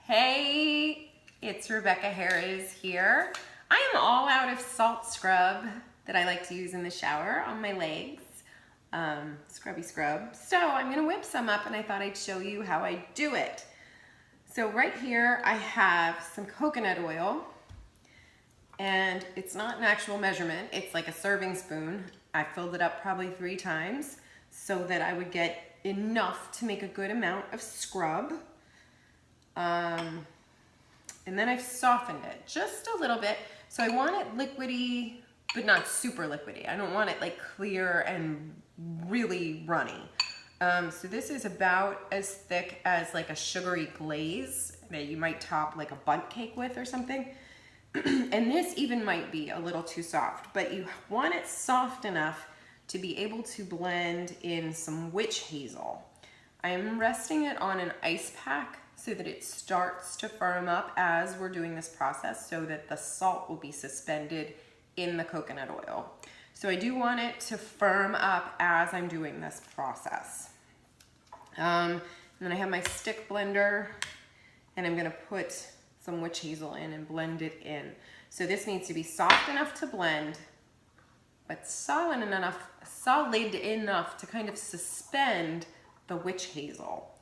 Hey, it's Rebecca Harris here. I am all out of salt scrub that I like to use in the shower on my legs. Scrubby scrub. So I'm gonna whip some up and I thought I'd show you how I do it. So right here I have some coconut oil, and it's not an actual measurement, it's like a serving spoon. I filled it up probably 3 times so that I would get enough to make a good amount of scrub. And then I've softened it just a little bit. So I want it liquidy, but not super liquidy. I don't want it like clear and really runny. So this is about as thick as like a sugary glaze that you might top like a bundt cake with or something. And this even might be a little too soft, but you want it soft enough to be able to blend in some witch hazel. I am resting it on an ice pack so that it starts to firm up as we're doing this process, so that the salt will be suspended in the coconut oil. So I do want it to firm up as I'm doing this process. And then I have my stick blender, and I'm gonna put some witch hazel in and blend it in. So this needs to be soft enough to blend, but solid enough to kind of suspend the witch hazel.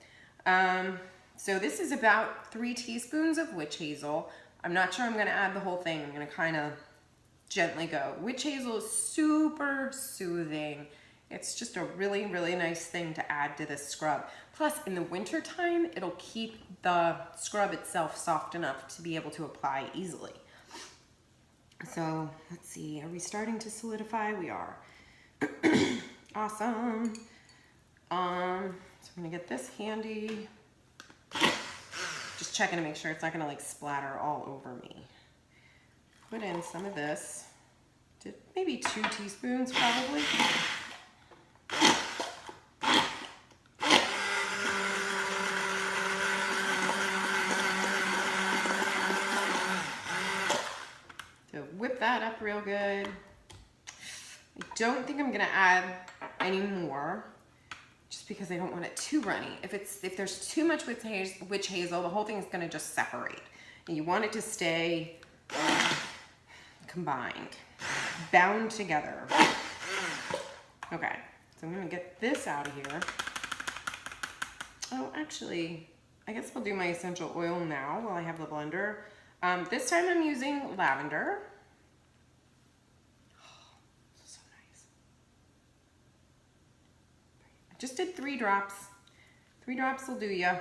So this is about 3 teaspoons of witch hazel. I'm not sure I'm gonna add the whole thing. I'm gonna kind of gently go. Witch hazel is super soothing. It's just a really, really nice thing to add to this scrub. Plus, in the winter time, it'll keep the scrub itself soft enough to be able to apply easily. So let's see, are we starting to solidify? We are. Awesome. So I'm gonna get this handy. Just checking to make sure it's not gonna like splatter all over me. Put in some of this, maybe 2 teaspoons probably. So whip that up real good. I don't think I'm gonna add any more, just because I don't want it too runny. If there's too much witch hazel, the whole thing is gonna just separate. And you want it to stay combined, bound together. Okay, so I'm gonna get this out of here. Oh, actually, I guess I'll do my essential oil now while I have the blender. This time I'm using lavender. So nice. I just did 3 drops. 3 drops will do ya.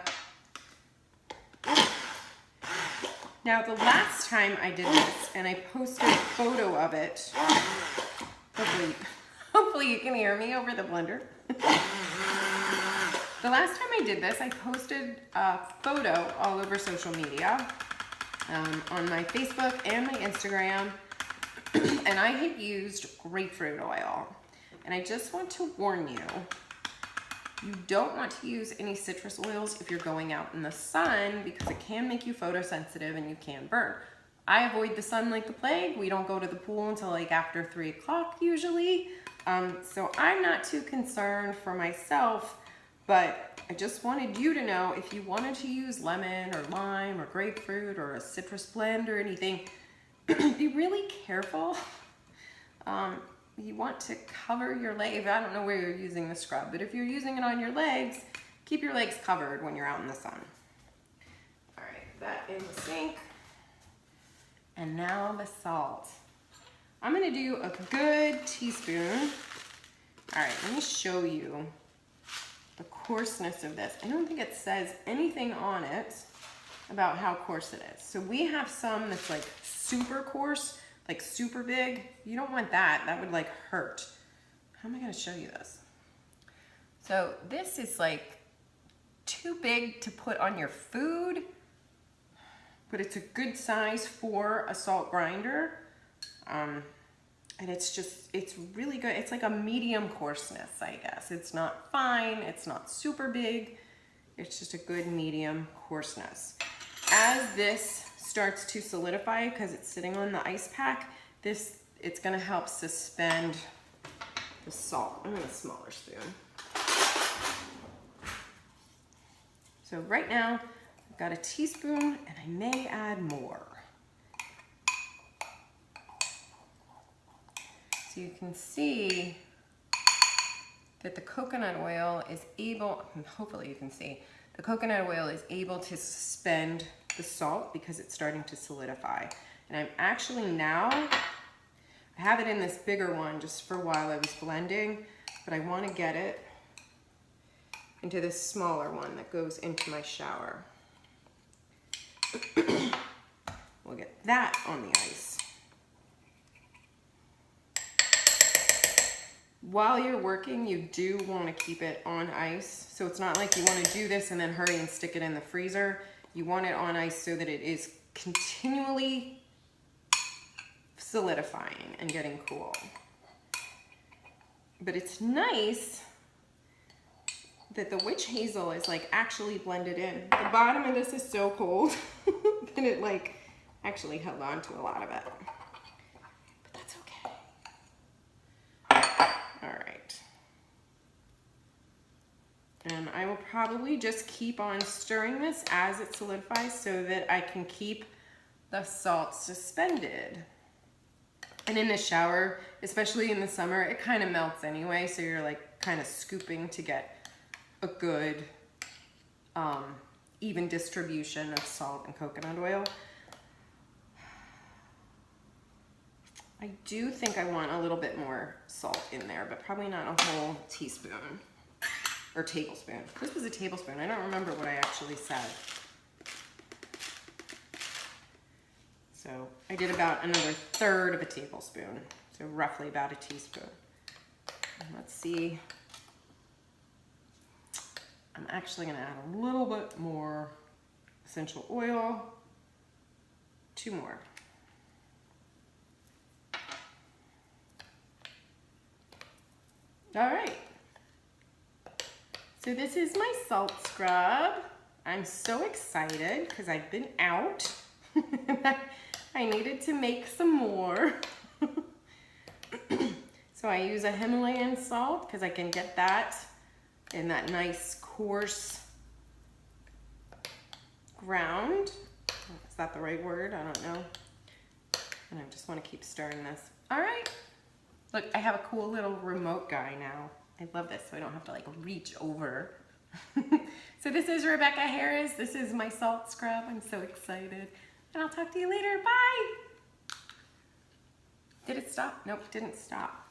Now, the last time I did this, and I posted a photo of it, hopefully you can hear me over the blender. The last time I did this, I posted a photo all over social media, on my Facebook and my Instagram, and I had used grapefruit oil. And I just want to warn you, you don't want to use any citrus oils if you're going out in the sun, because it can make you photosensitive and you can burn. I avoid the sun like the plague. We don't go to the pool until like after 3 o'clock usually. So I'm not too concerned for myself, but I just wanted you to know, if you wanted to use lemon or lime or grapefruit or a citrus blend or anything, be really careful. You want to cover your leg. I don't know where you're using the scrub, but if you're using it on your legs, keep your legs covered when you're out in the sun. All right, that in the sink. And now the salt. I'm gonna do a good teaspoon. All right, let me show you the coarseness of this. I don't think it says anything on it about how coarse it is. So we have some that's like super coarse, like super big. You don't want that. That would like hurt. How am I gonna show you this? So this is like too big to put on your food, but it's a good size for a salt grinder. And it's really good. It's like a medium coarseness, I guess. It's not fine, it's not super big. It's just a good medium coarseness. As this starts to solidify, because it's sitting on the ice pack, it's gonna help suspend the salt. I'm gonna a smaller spoon. So right now, I've got a teaspoon and I may add more. So you can see that the coconut oil is able, hopefully you can see, the coconut oil is able to suspend the salt because it's starting to solidify. And I'm actually now, I have it in this bigger one just for while I was blending, but I want to get it into this smaller one that goes into my shower. We'll get that on the ice. While you're working, you do want to keep it on ice. So it's not like you want to do this and then hurry and stick it in the freezer. You want it on ice so that it is continually solidifying and getting cool. But it's nice that the witch hazel is like actually blended in. The bottom of this is so cold that it like actually held on to a lot of it. But that's okay. All right. And I will probably just keep on stirring this as it solidifies so that I can keep the salt suspended. And in the shower, especially in the summer, it kind of melts anyway, so you're like kind of scooping to get a good even distribution of salt and coconut oil. I do think I want a little bit more salt in there, but probably not a whole teaspoon or tablespoon. This was a tablespoon. I don't remember what I actually said. So I did about another third of a tablespoon, so roughly about a teaspoon. And let's see. I'm actually going to add a little bit more essential oil. 2 more. All right. So this is my salt scrub. I'm so excited because I've been out. I needed to make some more. So I use a Himalayan salt because I can get that in that nice coarse ground. Is that the right word? I don't know. And I just want to keep stirring this. All right. Look, I have a cool little remote guy now. I love this, so I don't have to like reach over. So this is Rebecca Harris. This is my salt scrub. I'm so excited. And I'll talk to you later. Bye. Did it stop? Nope, didn't stop.